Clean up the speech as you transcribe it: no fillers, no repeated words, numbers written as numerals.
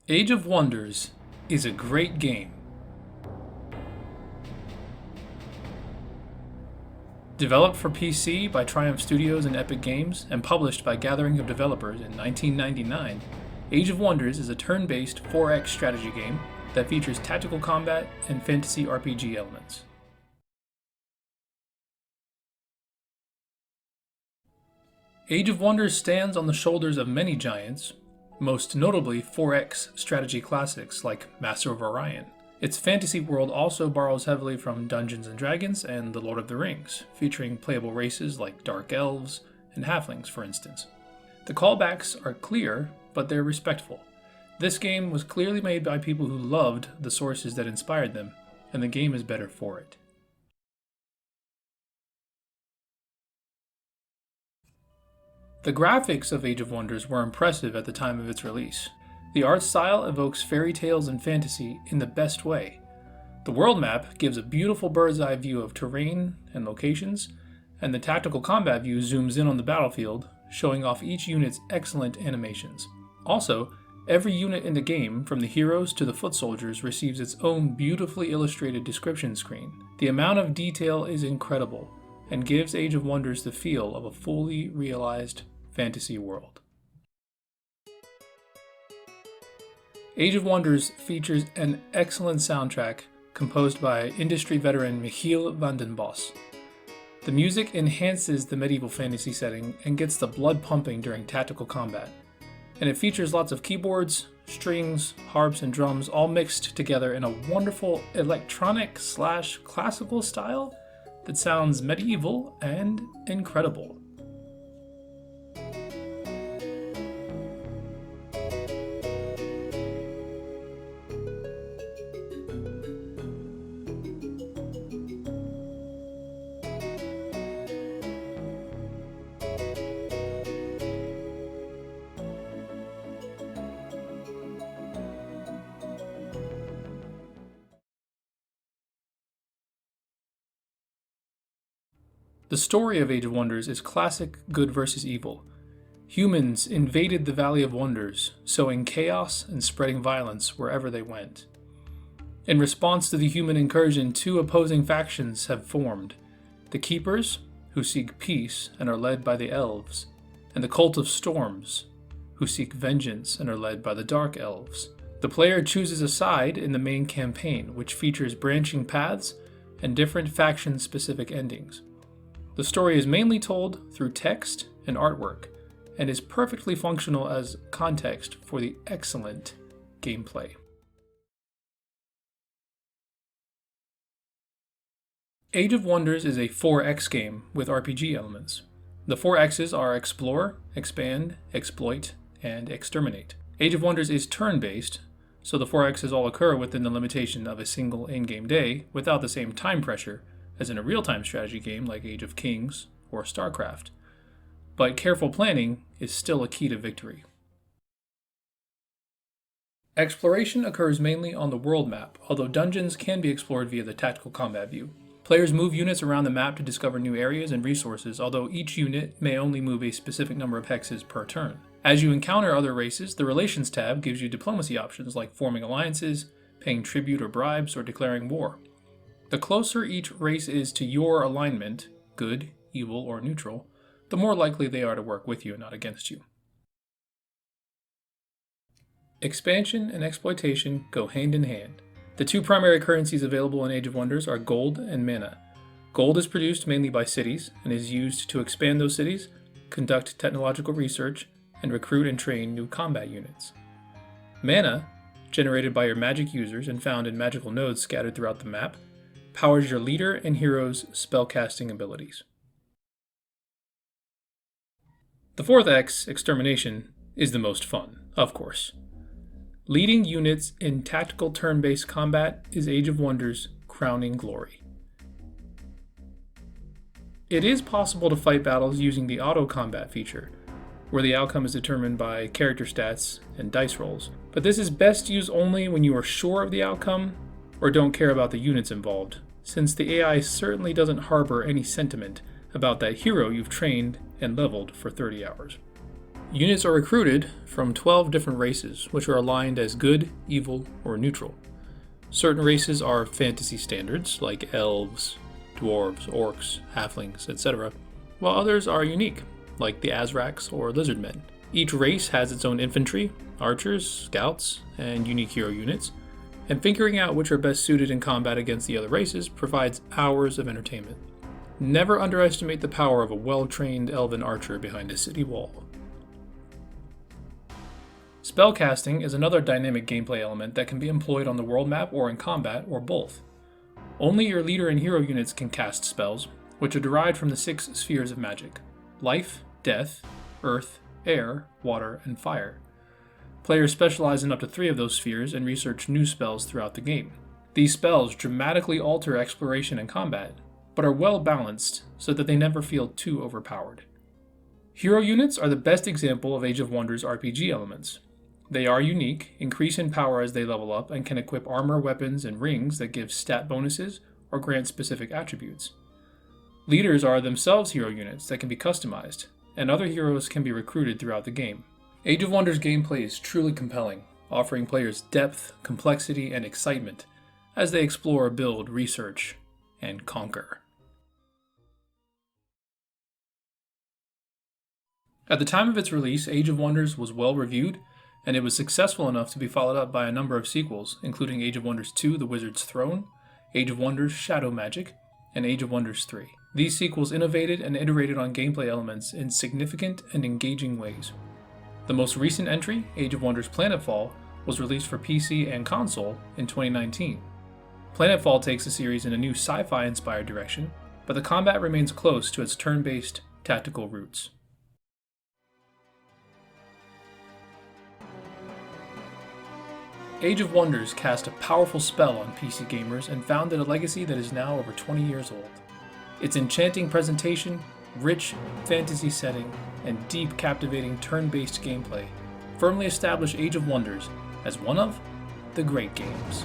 Age of Wonders is a great game. Developed for PC by Triumph Studios and Epic Games, and published by Gathering of Developers in 1999, Age of Wonders is a turn-based 4X strategy game that features tactical combat and fantasy RPG elements. Age of Wonders stands on the shoulders of many giants, most notably 4X strategy classics like Master of Orion. Its fantasy world also borrows heavily from Dungeons & Dragons and The Lord of the Rings, featuring playable races like Dark Elves and Halflings, for instance. The callbacks are clear, but they're respectful. This game was clearly made by people who loved the sources that inspired them, and the game is better for it. The graphics of Age of Wonders were impressive at the time of its release. The art style evokes fairy tales and fantasy in the best way. The world map gives a beautiful bird's eye view of terrain and locations, and the tactical combat view zooms in on the battlefield, showing off each unit's excellent animations. Also, every unit in the game, from the heroes to the foot soldiers, receives its own beautifully illustrated description screen. The amount of detail is incredible, and gives Age of Wonders the feel of a fully realized fantasy world. Age of Wonders features an excellent soundtrack composed by industry veteran Michiel van den Bos. The music enhances the medieval fantasy setting and gets the blood pumping during tactical combat. And it features lots of keyboards, strings, harps, and drums all mixed together in a wonderful electronic/classical style that sounds medieval and incredible. The story of Age of Wonders is classic good versus evil. Humans invaded the Valley of Wonders, sowing chaos and spreading violence wherever they went. In response to the human incursion, two opposing factions have formed: the Keepers, who seek peace and are led by the Elves, and the Cult of Storms, who seek vengeance and are led by the Dark Elves. The player chooses a side in the main campaign, which features branching paths and different faction-specific endings. The story is mainly told through text and artwork, and is perfectly functional as context for the excellent gameplay. Age of Wonders is a 4X game with RPG elements. The 4X's are Explore, Expand, Exploit, and Exterminate. Age of Wonders is turn-based, so the 4X's all occur within the limitation of a single in-game day without the same time pressure as in a real-time strategy game like Age of Kings or StarCraft. But careful planning is still a key to victory. Exploration occurs mainly on the world map, although dungeons can be explored via the tactical combat view. Players move units around the map to discover new areas and resources, although each unit may only move a specific number of hexes per turn. As you encounter other races, the Relations tab gives you diplomacy options like forming alliances, paying tribute or bribes, or declaring war. The closer each race is to your alignment, good, evil, or neutral, the more likely they are to work with you and not against you. Expansion and exploitation go hand in hand. The two primary currencies available in Age of Wonders are gold and mana. Gold is produced mainly by cities and is used to expand those cities, conduct technological research, and recruit and train new combat units. Mana, generated by your magic users and found in magical nodes scattered throughout the map, powers your leader and hero's spellcasting abilities. The fourth X, Extermination, is the most fun, of course. Leading units in tactical turn-based combat is Age of Wonders' crowning glory. It is possible to fight battles using the auto combat feature, where the outcome is determined by character stats and dice rolls, but this is best used only when you are sure of the outcome or don't care about the units involved, since the AI certainly doesn't harbor any sentiment about that hero you've trained and leveled for 30 hours. Units are recruited from 12 different races, which are aligned as good, evil, or neutral. Certain races are fantasy standards, like elves, dwarves, orcs, halflings, etc., while others are unique, like the Azracs or lizardmen. Each race has its own infantry, archers, scouts, and unique hero units, and figuring out which are best suited in combat against the other races provides hours of entertainment. Never underestimate the power of a well-trained elven archer behind a city wall. Spellcasting is another dynamic gameplay element that can be employed on the world map or in combat, or both. Only your leader and hero units can cast spells, which are derived from the 6 spheres of magic: life, death, earth, air, water, and fire. Players specialize in up to 3 of those spheres and research new spells throughout the game. These spells dramatically alter exploration and combat, but are well balanced so that they never feel too overpowered. Hero units are the best example of Age of Wonders RPG elements. They are unique, increase in power as they level up, and can equip armor, weapons, and rings that give stat bonuses or grant specific attributes. Leaders are themselves hero units that can be customized, and other heroes can be recruited throughout the game. Age of Wonders gameplay is truly compelling, offering players depth, complexity, and excitement as they explore, build, research, and conquer. At the time of its release, Age of Wonders was well reviewed, and it was successful enough to be followed up by a number of sequels, including Age of Wonders 2: The Wizard's Throne, Age of Wonders: Shadow Magic, and Age of Wonders 3. These sequels innovated and iterated on gameplay elements in significant and engaging ways. The most recent entry, Age of Wonders: PLANETFALL, was released for PC and console in 2019. PLANETFALL takes the series in a new sci-fi inspired direction, but the combat remains close to its turn-based, tactical roots. Age of Wonders cast a powerful spell on PC gamers and founded a legacy that is now over 20 years old. Its enchanting presentation, rich fantasy setting, and deep, captivating turn-based gameplay firmly establish Age of Wonders as one of the great games.